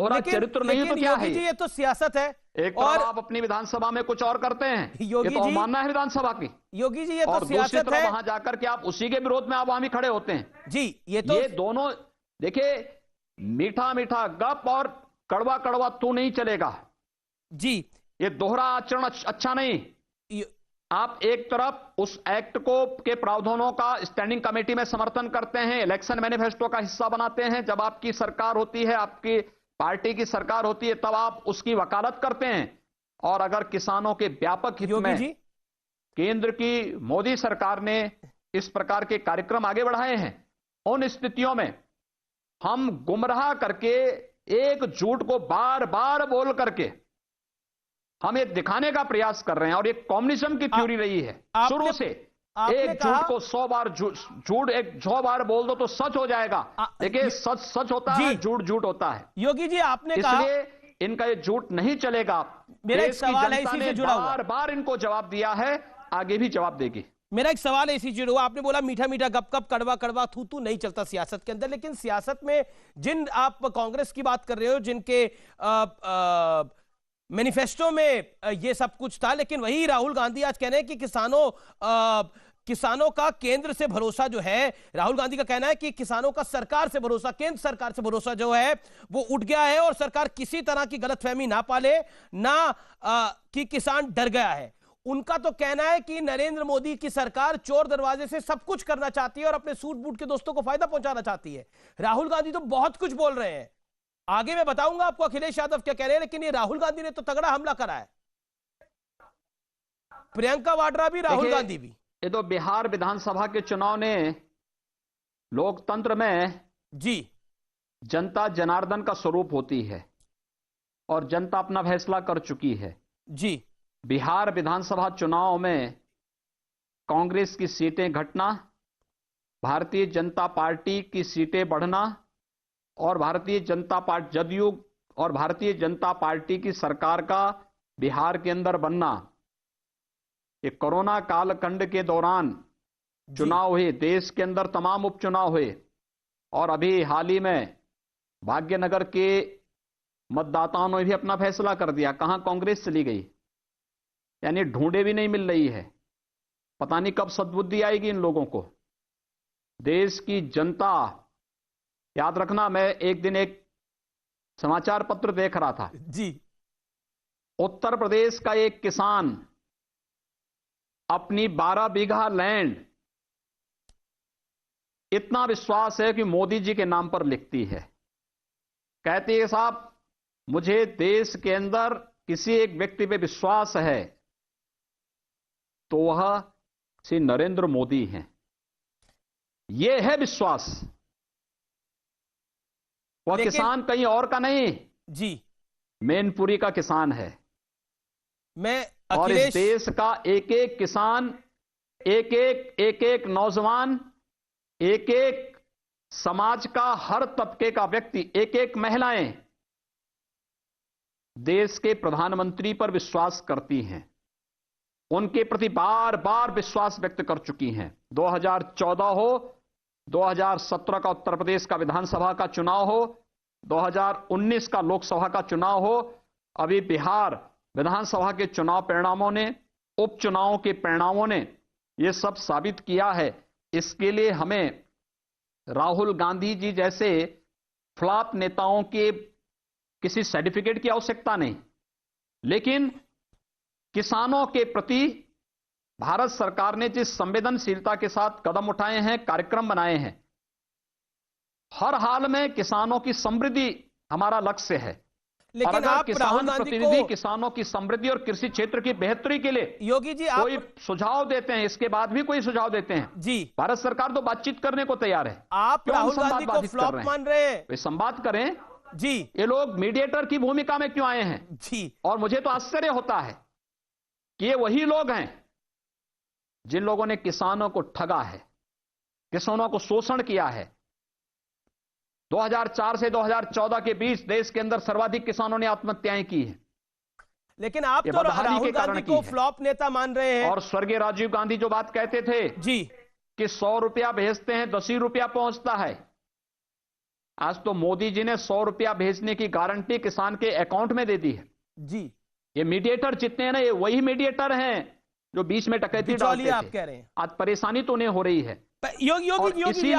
और लेकिन चरित्र नहीं तो क्या योगी है? जी ये तो सियासत है। एक और तरफ आप अपनी विधानसभा में कुछ और करते हैं, ये योगी तो जी, अवमानना है विधानसभा की। योगी जी ये तो और दूसरी सियासत तरफ है। वहां जाकर के आप उसी के विरोध में आप वहां भी खड़े होते हैं। जी ये तो ये दोनों देखिए, मीठा मीठा गप और कड़वा कड़वा तू नहीं चलेगा। जी ये दोहरा आचरण अच्छा नहीं। यो- आप एक तरफ उस एक्ट को के प्रावधानों का स्टैंडिंग कमेटी में समर्थन करते हैं, इलेक्शन मैनिफेस्टो का हिस्सा बनाते हैं, जब आपकी सरकार होती है, आपकी पार्टी की सरकार होती है, तब आप उसकी वकालत करते हैं। और अगर किसानों के व्यापक हित योगी में जी केंद्र की मोदी सरकार ने इस प्रकार के कार्यक्रम आगे बढ़ाए हैं, उन स्थितियों में हम गुमराह करके एक झूठ को बार बार बोल करके हम ये दिखाने का प्रयास कर रहे हैं, और ये कम्युनिज्म की थ्योरी रही है शुरू से। आपने एक कहा झूठ को 100 बार झूठ एक 100 बार बोल दो तो सच हो जाएगा। देखिए, सच सच होता है, झूठ झूठ होता है। योगी जी आपने कहा, इसलिए इनका ये झूठ नहीं चलेगा। मेरा एक देश की सवाल है जनता इसी ने से जुड़ा हुआ। बार बार इनको जवाब दिया है, आगे भी जवाब देगी। मेरा एक सवाल है इसी जुड़ा हुआ। आपने बोला मीठा मीठा गप गप कड़वा कड़वा थू थू नहीं चलता सियासत के अंदर, लेकिन सियासत में जिन आप कांग्रेस की बात कर रहे हो, जिनके मैनिफेस्टो में ये सब कुछ था, लेकिन वही राहुल गांधी आज कह रहे हैं कि किसानों का केंद्र से भरोसा जो है, राहुल गांधी का कहना है कि किसानों का सरकार से भरोसा, केंद्र सरकार से भरोसा जो है वो उठ गया है, और सरकार किसी तरह की गलतफहमी ना पाले, ना कि किसान डर गया है। उनका तो कहना है कि नरेंद्र मोदी की सरकार चोर दरवाजे से सब कुछ करना चाहती है और अपने सूट बूट के दोस्तों को फायदा पहुंचाना चाहती है। राहुल गांधी तो बहुत कुछ बोल रहे हैं, आगे मैं बताऊंगा आपको अखिलेश यादव क्या कह रहे हैं, लेकिन ये राहुल गांधी ने तो तगड़ा हमला करा है। प्रियंका वाड्रा भी, राहुल गांधी भी। ये तो बिहार विधानसभा के चुनाव ने लोकतंत्र में जी जनता जनार्दन का स्वरूप होती है, और जनता अपना फैसला कर चुकी है। जी बिहार विधानसभा चुनाव में कांग्रेस की सीटें घटना, भारतीय जनता पार्टी की सीटें बढ़ना, और भारतीय जनता पार्टी जदयू और भारतीय जनता पार्टी की सरकार का बिहार के अंदर बनना, ये कोरोना कालखंड के दौरान चुनाव हुए, देश के अंदर तमाम उपचुनाव हुए, और अभी हाल ही में भाग्यनगर के मतदाताओं ने भी अपना फैसला कर दिया। कहां कांग्रेस चली गई, यानी ढूंढे भी नहीं मिल रही है। पता नहीं कब सद्बुद्धि आएगी इन लोगों को। देश की जनता, याद रखना, मैं एक दिन एक समाचार पत्र देख रहा था जी, उत्तर प्रदेश का एक किसान अपनी 12 बीघा लैंड, इतना विश्वास है कि मोदी जी के नाम पर लिखती है। कहती है, साहब मुझे देश के अंदर किसी एक व्यक्ति पे विश्वास है तो वह श्री नरेंद्र मोदी हैं। यह है विश्वास। वह किसान कहीं और का नहीं, जी मैनपुरी का किसान है। मैं और इस देश का एक एक किसान, एक एक नौजवान, एक एक समाज का हर तबके का व्यक्ति, एक एक महिलाएं देश के प्रधानमंत्री पर विश्वास करती हैं, उनके प्रति बार बार विश्वास व्यक्त कर चुकी हैं। 2014 हो, 2017 का उत्तर प्रदेश का विधानसभा का चुनाव हो, 2019 का लोकसभा का चुनाव हो, अभी बिहार विधानसभा के चुनाव परिणामों ने, उपचुनावों के परिणामों ने यह सब साबित किया है। इसके लिए हमें राहुल गांधी जी जैसे फ्लॉप नेताओं के किसी सर्टिफिकेट की आवश्यकता नहीं, लेकिन किसानों के प्रति भारत सरकार ने जिस संवेदनशीलता के साथ कदम उठाए हैं, कार्यक्रम बनाए हैं, हर हाल में किसानों की समृद्धि हमारा लक्ष्य है। लेकिन और अगर आप किसान प्रतिनिधि किसानों की समृद्धि और कृषि क्षेत्र की बेहतरी के लिए योगी जी कोई सुझाव देते हैं, इसके बाद भी कोई सुझाव देते हैं, जी भारत सरकार तो बातचीत करने को तैयार है। आप राहुल गांधी को फ्लॉप मान रहे हैं? वे संवाद करें जी। ये लोग मीडिएटर की भूमिका में क्यों आए हैं? जी, और मुझे तो आश्चर्य होता है कि ये वही लोग हैं जिन लोगों ने किसानों को ठगा है, किसानों को शोषण किया है। 2004 से 2014 के बीच देश के अंदर सर्वाधिक किसानों ने आत्महत्याएं की हैं। लेकिन आप तो राहुल गांधी को फ्लॉप नेता मान रहे हैं। और स्वर्गीय राजीव गांधी जो बात कहते थे जी कि 100 रुपया भेजते हैं 10 ही रुपया पहुंचता है, आज तो मोदी जी ने 100 रुपया भेजने की गारंटी किसान के अकाउंट में दे दी है जी। ये मीडिएटर जितने हैं ना, ये वही मीडिएटर हैं जो बीच में डकैती डालते थे। आप कह रहे हैं आज परेशानी तो उन्हें हो रही है योगी और जी